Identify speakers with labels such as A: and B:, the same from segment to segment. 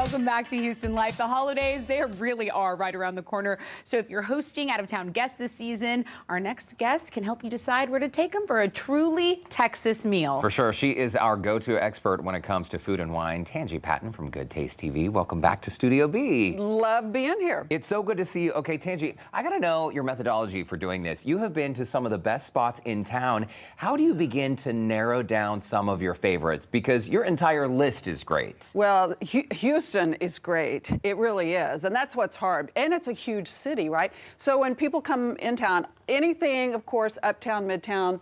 A: Welcome back to Houston Life. The holidays, they really are right around the corner. So if you're hosting out-of-town guests this season, our next guest can help you decide where to take them for a truly Texas meal.
B: For sure. She is our go-to expert when it comes to food and wine. Tanji Patton from Goodtaste TV. Welcome back to Studio B.
C: Love being here.
B: It's so good to see you. Okay, Tanji, I got to know your methodology for doing this. You have been to some of the best spots in town. How do you begin to narrow down some of your favorites? Because your entire list is great.
C: Well, Houston is great. It really is. And that's what's hard. And it's a huge city, right? So when people come in town, anything, of course, uptown, midtown,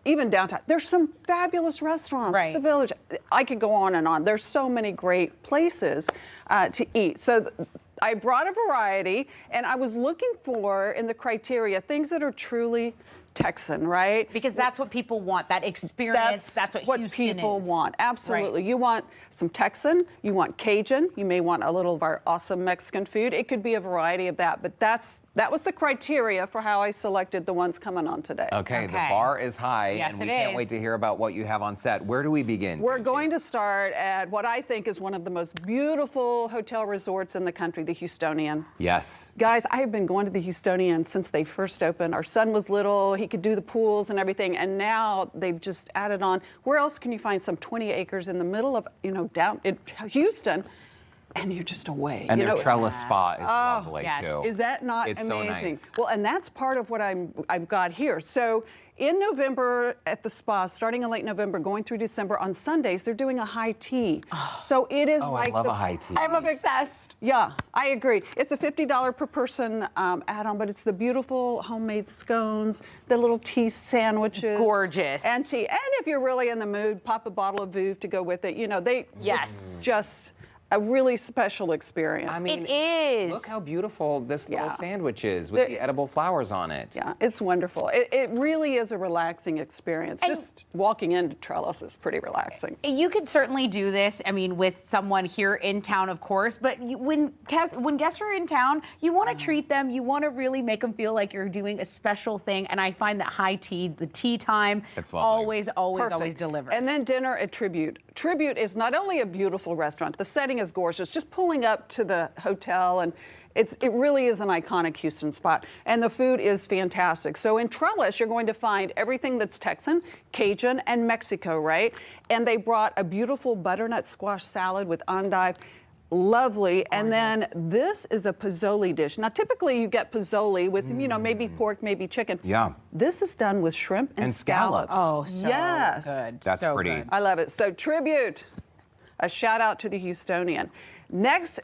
C: even downtown, there's some fabulous restaurants.
A: Right.
C: The Village. I could go on and on. There's so many great places to eat. So I brought a variety, and I was looking for, in the criteria, things that are truly Texan, right?
A: Because that's what people want, that experience. That's what Houston
C: people
A: is.
C: want. Absolutely.
A: Right.
C: You want some Texan, you want Cajun, you may want a little of our awesome Mexican food. It could be a variety of that, but that was the criteria for how I selected the ones coming on today.
B: Okay, the bar is high,
A: Yes,
B: and we
A: it
B: can't
A: is.
B: wait to hear about what you have on set. Where do we begin?
C: We're going to start at what I think is one of the most beautiful hotel resorts in the country, the Houstonian.
B: Yes.
C: Guys, I have been going to the Houstonian since they first opened. Our son was little, he could do the pools and everything, and now they've just added on. Where else can you find some 20 acres in the middle of, down in Houston, and you're just away?
B: And their trellis spa is lovely,
A: yes.
B: too.
C: Is that not
B: It's
C: amazing?
B: so nice.
C: Well, and that's part of what I've got here. So in November at the spa, starting in late November, going through December, on Sundays, they're doing a high tea. So it is like
B: I love a high tea.
A: I'm obsessed.
C: Yeah, I agree. It's a $50 per person add-on, but it's the beautiful homemade scones, the little tea sandwiches.
A: Gorgeous.
C: And tea. And if you're really in the mood, pop a bottle of Veuve to go with it.
A: Yes.
C: It's just a really special experience.
B: I mean,
A: It is.
B: look how beautiful this little
C: Yeah.
B: sandwich is with the edible flowers on it.
C: Yeah, it's wonderful. It really is a relaxing experience.
A: And-
C: Just walking into Trellis is pretty relaxing.
A: You could certainly do this, with someone here in town, of course, but when guests are in town, you want to treat them, you want to really make them feel like you're doing a special thing, and I find that high tea, the tea time,
B: It's lovely.
A: always
C: Perfect.
A: delivers.
C: And then dinner at Tribute. Tribute is not only a beautiful restaurant, the setting is gorgeous. Just pulling up to the hotel, and it really is an iconic Houston spot. And the food is fantastic. So in Trellis, you're going to find everything that's Texan, Cajun, and Mexico, right? And they brought a beautiful butternut squash salad with endive. Lovely. And then this is a pozole dish. Now, typically you get pozole with, maybe pork, maybe chicken.
B: Yeah.
C: This is done with shrimp and
B: scallops.
A: Oh, so
C: yes.
A: good.
B: That's
A: so
B: pretty.
A: good.
C: I love it. So Tribute, a shout out to the Houstonian. Next,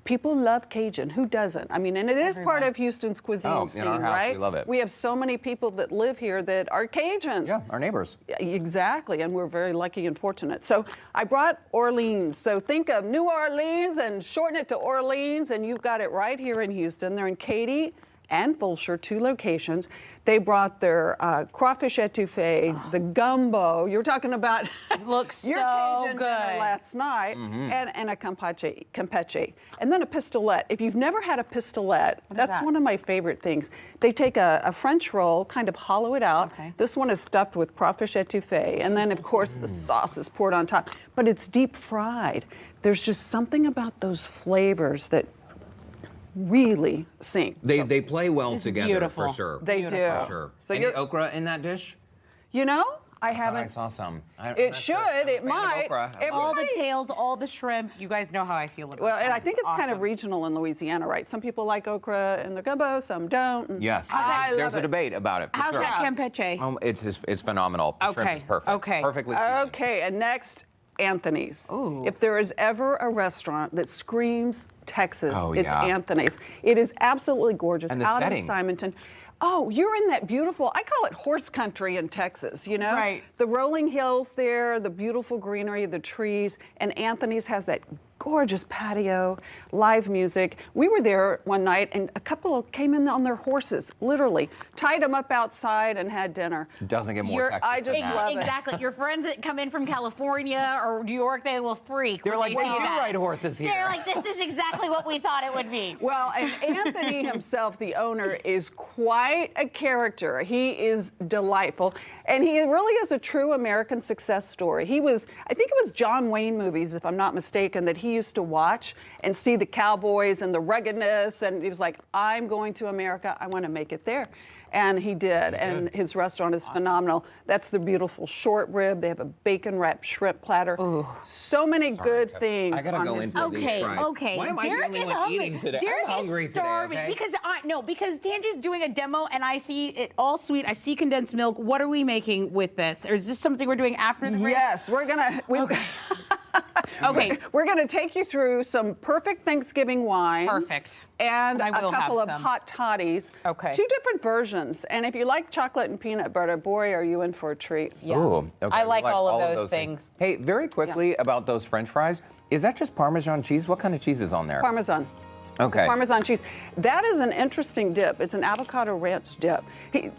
C: people love Cajun. Who doesn't? And it is part of Houston's cuisine scene,
B: in our house,
C: right?
B: we love it.
C: We have so many people that live here that are Cajuns.
B: Yeah, our neighbors.
C: Exactly, and we're very lucky and fortunate. So I brought Orleans. So think of New Orleans and shorten it to Orleans, and you've got it right here in Houston. They're in Katy and Fulshire, 2 locations. They brought their crawfish etouffee, the gumbo. You were talking about
A: Looks
C: your
A: so
C: Cajun
A: good.
C: dinner last night, and a campeche, and then a pistolette. If you've never had a pistolette, that's
A: that?
C: one of my favorite things. They take a French roll, kind of hollow it out.
A: Okay.
C: This one is stuffed with crawfish etouffee, and then of course the sauce is poured on top, but it's deep fried. There's just something about those flavors that really sing.
B: They play well together,
A: beautiful.
B: for sure.
C: They do.
B: For sure.
C: So
B: Any
C: you're-
B: okra in that dish?
C: I
B: I
C: haven't.
B: saw some.
C: It should, it might.
A: All the tails, all the shrimp. You guys know how I feel about
C: Well, and I
A: that.
C: think it's kind of
A: Awesome.
C: regional in Louisiana, right? Some people like okra in their gumbo, some don't. and
B: Yes.
C: I love
B: There's a
C: it.
B: debate about it, for
A: How's
B: sure.
A: that campeche?
B: It's phenomenal. The shrimp
A: Okay,
B: is perfect.
A: okay.
B: Perfectly seasoned.
C: Okay, and next, Anthony's.
A: Ooh.
C: If there is ever a restaurant that screams Texas,
B: Oh,
C: it's
B: yeah.
C: Anthony's. It is absolutely gorgeous.
B: And the
C: out
B: setting.
C: in Simonton. Oh, you're in that beautiful, I call it horse country in Texas,
A: Right.
C: The rolling hills there, the beautiful greenery, the trees, and Anthony's has that gorgeous patio, live music. We were there one night and a couple came in on their horses, literally, tied them up outside and had dinner.
B: Doesn't get more Texas
C: I
B: than
C: just
B: that.
C: love it.
A: Exactly. Your friends that come in from California or New York, they will freak.
B: They're
A: when
B: like, we
A: see
B: do
A: that.
B: ride horses here.
A: They're like, this is exactly what we thought it would be.
C: Well, and Anthony himself, the owner, is quite a character. He is delightful. And he really is a true American success story. I think it was John Wayne movies, if I'm not mistaken, that he used to watch and see the cowboys and the ruggedness, and he was like, I'm going to America, I want to make it there. And he did, and his restaurant is phenomenal. That's the beautiful short rib. They have a bacon-wrapped shrimp platter.
A: Ooh.
C: So many good things.
B: I gotta go into these fries.
A: Okay.
B: Why am I
A: Derek
B: the only
A: is
B: one
A: hungry.
B: eating today?
A: Derek
B: I'm hungry
A: is starving
B: today, okay?
A: because Tanji's doing a demo and I see it all sweet. I see condensed milk. What are we making with this? Or is this something we're doing after the break?
C: Yes, we're gonna.
A: Okay.
C: We're going to take you through some perfect Thanksgiving wines.
A: Perfect.
C: And
A: I
C: a
A: will
C: couple
A: have
C: of
A: some.
C: hot toddies.
A: Okay.
C: 2 different versions. And if you like chocolate and peanut butter, boy, are you in for a treat.
A: Yeah.
B: Ooh, okay.
A: I like all of those things.
B: Hey, very quickly about those French fries. Is that just Parmesan cheese? What kind of cheese is on there?
C: Parmesan.
B: Okay.
C: Parmesan cheese. That is an interesting dip. It's an avocado ranch dip.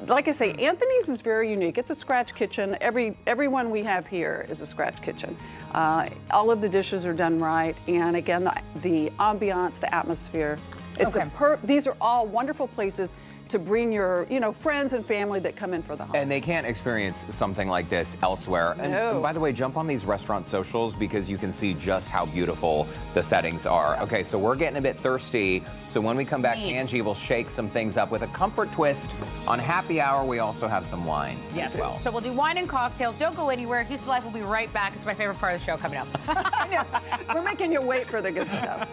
C: Like I say, Anthony's is very unique. It's a scratch kitchen. Everyone we have here is a scratch kitchen. All of the dishes are done right, and again, the ambiance, the atmosphere. It's these are all wonderful places to bring your, friends and family that come in for the holiday.
B: And they can't experience something like this elsewhere. And by the way, jump on these restaurant socials because you can see just how beautiful the settings are. Okay, so we're getting a bit thirsty. So when we come back, Tanji will shake some things up with a comfort twist. On happy hour, we also have some wine as well.
A: So we'll do wine and cocktails. Don't go anywhere. Houston Life will be right back. It's my favorite part of the show coming up.
C: We're making you wait for the good stuff.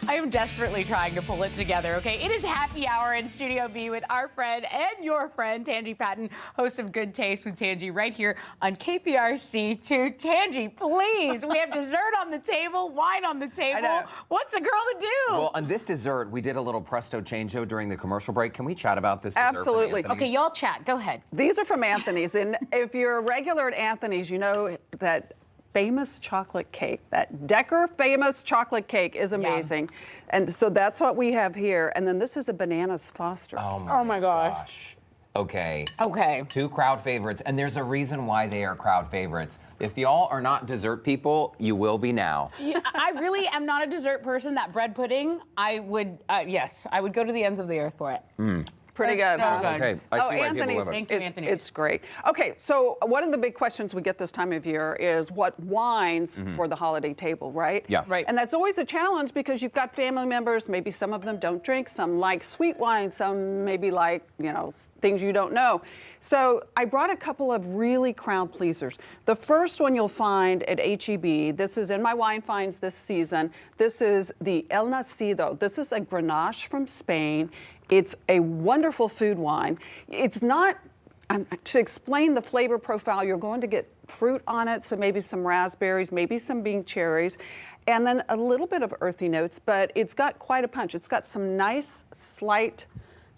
A: I am desperately trying to pull it together, okay? It is happy hour in Studio B with our friend and your friend, Tanji Patton, host of Good Taste with Tanji, right here on KPRC2. Tanji, please, we have dessert on the table, wine on the table.
C: I know.
A: What's a girl to do?
B: Well, on this dessert, we did a little presto changeo during the commercial break. Can we chat about this dessert? from
C: Absolutely.
B: Anthony's?
A: Okay, y'all chat. Go ahead.
C: These are from Anthony's, and if you're a regular at Anthony's, you know that famous chocolate cake, that Decker famous chocolate cake is amazing. And so that's what we have here. And then this is a bananas Foster.
B: Oh
A: my gosh.
B: Okay.
A: Okay.
B: 2 crowd favorites, and there's a reason why they are crowd favorites. If y'all are not dessert people, you will be now.
A: Yeah, I really am not a dessert person. That bread pudding, I would, yes, I would go to the ends of the earth for it.
C: Pretty good,
A: So
C: huh?
A: good.
B: Okay, I see why people love it.
A: Thank you, Anthony.
C: It's great. Okay, so one of the big questions we get this time of year is what wines for the holiday table, right?
B: Yeah.
A: Right.
C: And that's always a challenge because you've got family members, maybe some of them don't drink, some like sweet wine, some maybe like, things you don't know. So I brought a couple of really crowd pleasers. The first one you'll find at HEB, this is in my wine finds this season. This is the El Nacido. This is a Grenache from Spain. It's a wonderful food wine. It's not, to explain the flavor profile, you're going to get fruit on it, so maybe some raspberries, maybe some bean cherries, and then a little bit of earthy notes, but it's got quite a punch. It's got some nice, slight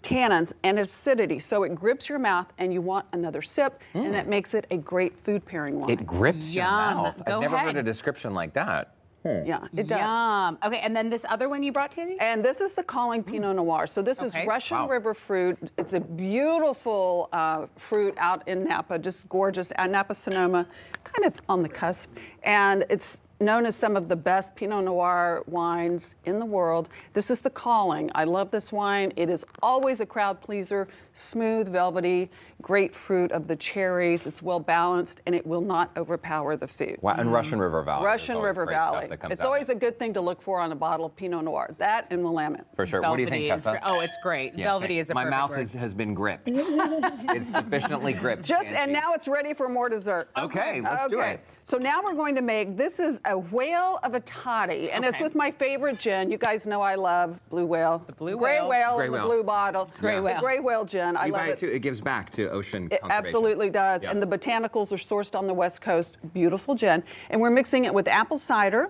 C: tannins and acidity, so it grips your mouth and you want another sip, and that makes it a great food pairing wine.
B: It grips your
A: Yum.
B: mouth.
A: Go
B: I've never
A: ahead.
B: heard a description like that.
C: Yeah, it does.
A: Yum. Okay, and then this other one you brought, Tanji?
C: And this is the Calling Pinot Noir. So this is
A: Okay.
C: Russian
B: Wow.
C: River fruit. It's a beautiful fruit out in Napa, just gorgeous. Napa Sonoma, kind of on the cusp. And it's known as some of the best Pinot Noir wines in the world. This is the Calling. I love this wine. It is always a crowd pleaser, smooth, velvety, great fruit of the cherries. It's well balanced and it will not overpower the food.
B: Wow, and Russian River Valley.
C: Russian
B: There's always
C: River
B: great stuff
C: Valley.
B: that comes
C: It's
B: out of
C: always
B: it.
C: a good thing to look for on a bottle of Pinot Noir. That and Willamette.
B: For sure. What do you think,
A: Velvety is
B: Tessa?
A: great. Oh, it's great.
B: Yeah,
A: Velvety
B: same.
A: is a
B: My
A: perfect
B: mouth
A: word.
B: has been gripped. It's sufficiently gripped.
C: And
B: Tanji.
C: now it's ready for more dessert.
B: Okay, let's do it.
C: So now we're going to make, this is a whale of a toddy, and it's
A: Okay.
C: with my favorite gin. You guys know I love Blue Whale. The
A: Blue
C: Gray
A: Whale.
C: Whale,
B: Gray
C: the
B: Whale.
C: blue bottle.
A: Gray Whale.
C: The Gray Whale gin. I
B: You
C: love
B: buy
C: it.
B: it too. It gives back to ocean
C: It
B: conservation.
C: absolutely does.
B: Yeah.
C: And the botanicals are sourced on the West Coast. Beautiful gin. And we're mixing it with apple cider.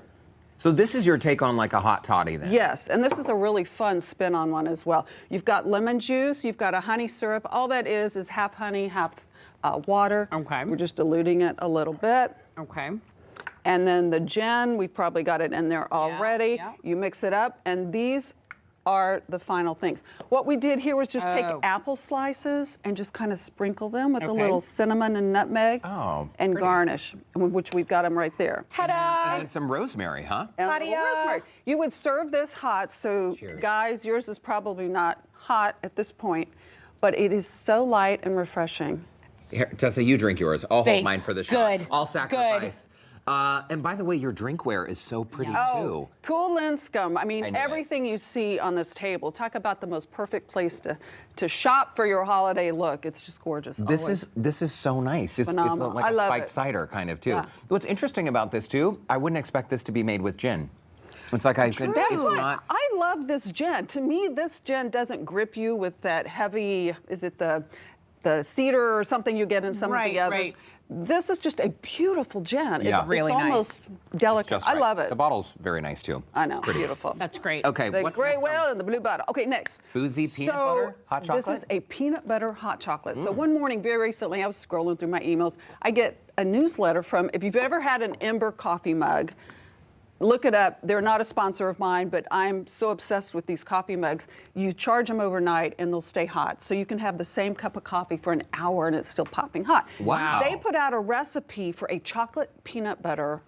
B: So this is your take on like a hot toddy then?
C: Yes, and this is a really fun spin on one as well. You've got lemon juice, you've got a honey syrup. All that is half honey, half water.
A: Okay.
C: We're just diluting it a little bit.
A: Okay.
C: And then the gin, we've probably got it in there already.
A: yeah.
C: You mix it up, and these are the final things. What we did here was just take
A: Oh.
C: apple slices and just kind of sprinkle them with a
A: Okay.
C: little cinnamon and nutmeg
B: Oh,
C: and
B: pretty.
C: garnish, which we've got them right there.
A: Ta-da!
B: And then some rosemary, huh?
C: And a little
A: Ta-da!
C: rosemary. You would serve this hot, so
B: Cheers.
C: guys, yours is probably not hot at this point, but it is so light and refreshing.
B: Here, Tessa, you drink yours. I'll hold
A: Thank-
B: mine for the shot.
A: good,
B: I'll sacrifice. And by the way, your drinkware is so pretty too.
C: Cool Linscomb. I mean,
B: I knew it.
C: everything you see on this table. Talk about the most perfect place to shop for your holiday look. It's just gorgeous.
B: This is so nice. It's
C: Phenomenal.
B: like
C: I
B: a
C: love
B: spiked
C: it.
B: cider kind of too.
C: Yeah.
B: What's interesting about this too, I wouldn't expect this to be made with gin. It's like I could.
C: That's
B: It's
C: why
B: not.
C: I love this gin. To me, this gin doesn't grip you with that heavy. Is it the cedar or something you get in some of the others?
A: Right.
C: This is just a beautiful gin.
B: Yeah.
C: It's
A: Really nice.
C: almost delicate.
B: Just
C: I
B: right.
C: love it.
B: The bottle's very nice too.
C: I know, beautiful.
A: That's great.
B: Okay,
C: The
B: what's
C: gray
B: next on-
C: whale and the blue bottle. Okay, next.
B: Foozy peanut butter hot chocolate?
C: This is a peanut butter hot chocolate. So one morning, very recently, I was scrolling through my emails. I get a newsletter from, if you've ever had an Ember coffee mug, look it up. They're not a sponsor of mine, but I'm so obsessed with these coffee mugs. You charge them overnight and they'll stay hot. So you can have the same cup of coffee for an hour and it's still popping hot.
B: Wow.
C: They put out a recipe for a chocolate peanut butter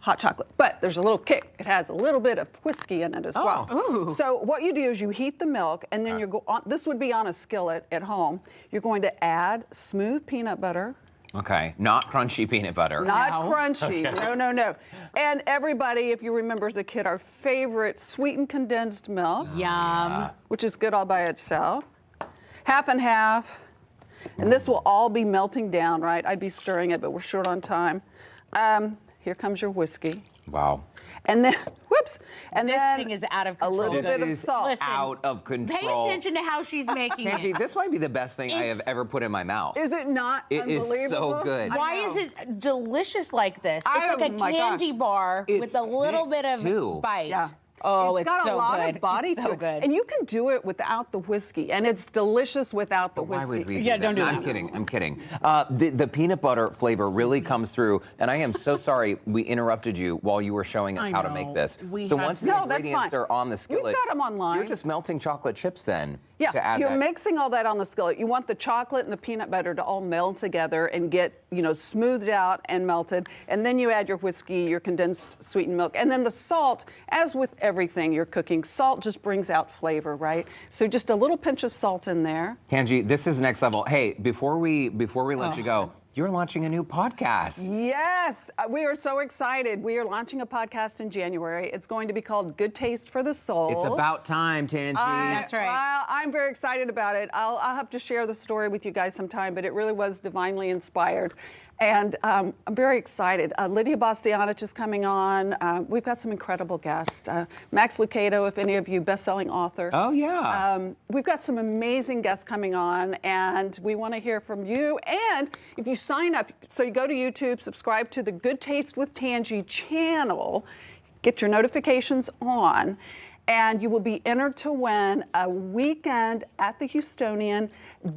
C: hot chocolate, but there's a little kick. It has a little bit of whiskey in it as well.
A: Ooh.
C: So what you do is you heat the milk and then you go on, this would be on a skillet at home. You're going to add smooth peanut butter,
B: Okay, not crunchy peanut butter.
C: not
A: No.
C: crunchy. No. And everybody, if you remember as a kid, our favorite sweetened condensed milk,
A: Yum.
C: which is good all by itself. Half and half. And this will all be melting down, right? I'd be stirring it, but we're short on time. Here comes your whiskey.
B: Wow.
C: And then, whoops. And
A: This
C: then
A: thing is out of
C: a
A: control.
C: little
B: This
C: bit of
B: is
C: salt.
A: Listen,
B: out of control.
A: Pay attention to how she's making
B: Tanji,
A: it.
B: this might be the best thing I
A: It's-
B: have ever put in my mouth.
C: Is it not
B: It is so
C: unbelievable?
B: good.
C: I
A: Why
C: know.
A: is it delicious like this?
C: I-
A: It's like a
C: oh my
A: candy
C: gosh.
A: bar
B: It's
A: with a little
B: thick,
A: bit of
B: too.
A: bite.
C: Yeah.
A: Oh, it's
C: got
A: so
C: a lot
A: good.
C: of body
A: It's
C: to
A: so
C: it.
A: good.
C: And you can do it without the whiskey, and it's delicious without the
B: Why
C: whiskey.
B: would we do
A: Yeah,
B: that?
A: don't do
B: No,
A: that.
B: I'm kidding. I'm kidding. The peanut butter flavor really comes through, and I am so sorry we interrupted you while you were showing us
A: I
B: how to
A: know.
B: make this.
A: We
B: So
A: had
B: once
A: to.
B: the
C: No, that's
B: ingredients
C: fine.
B: are on the skillet,
C: got 'em online.
B: You're just melting chocolate chips then.
C: Yeah,
B: to add
C: you're
B: that.
C: mixing all that on the skillet. You want the chocolate and the peanut butter to all meld together and get, smoothed out and melted. And then you add your whiskey, your condensed sweetened milk. And then the salt, as with everything you're cooking, salt just brings out flavor, right? So just a little pinch of salt in there.
B: Tanji, this is next level. Hey, before we let you go, you're launching a new podcast.
C: Yes, we are so excited. We are launching a podcast in January. It's going to be called Goodtaste for the Soul.
B: It's about time, Tanji.
A: That's right.
C: Well, I'm very excited about it. I'll have to share the story with you guys sometime, but it really was divinely inspired. And I'm very excited. Lydia Bastianich is coming on. We've got some incredible guests. Max Lucado, if any of you, best-selling author.
B: Oh, yeah.
C: We've got some amazing guests coming on, and we want to hear from you. And if you sign up, so you go to YouTube, subscribe to the Good Taste with Tanji channel, get your notifications on, and you will be entered to win a weekend at the Houstonian,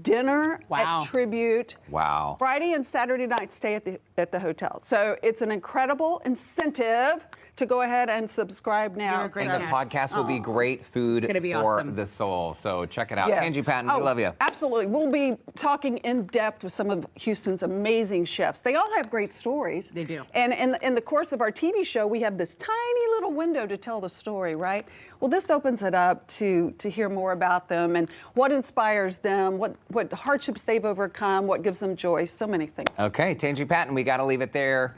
C: dinner
A: Wow.
C: at Tribute.
B: Wow.
C: Friday and Saturday night stay at the hotel. So it's an incredible incentive to go ahead and subscribe now.
A: You're a great
B: And the podcast will be great food
A: gonna be
B: for
A: awesome.
B: the soul. So check it out.
C: Yes.
B: Tanji Patton, we
C: Oh,
B: love you.
C: Absolutely. We'll be talking in depth with some of Houston's amazing chefs. They all have great stories.
A: They do.
C: And in the course of our TV show, we have this tiny little window to tell the story, right? Well, this opens it up to hear more about them and what inspires them, what hardships they've overcome, what gives them joy, so many things.
B: Okay, Tanji Patton, we got to leave it there.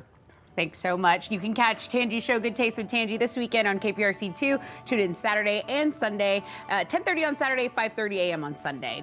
A: Thanks so much. You can catch Tanji's show, Good Taste with Tanji, this weekend on KPRC2. Tune in Saturday and Sunday, 10:30 on Saturday, 5:30 a.m. on Sunday.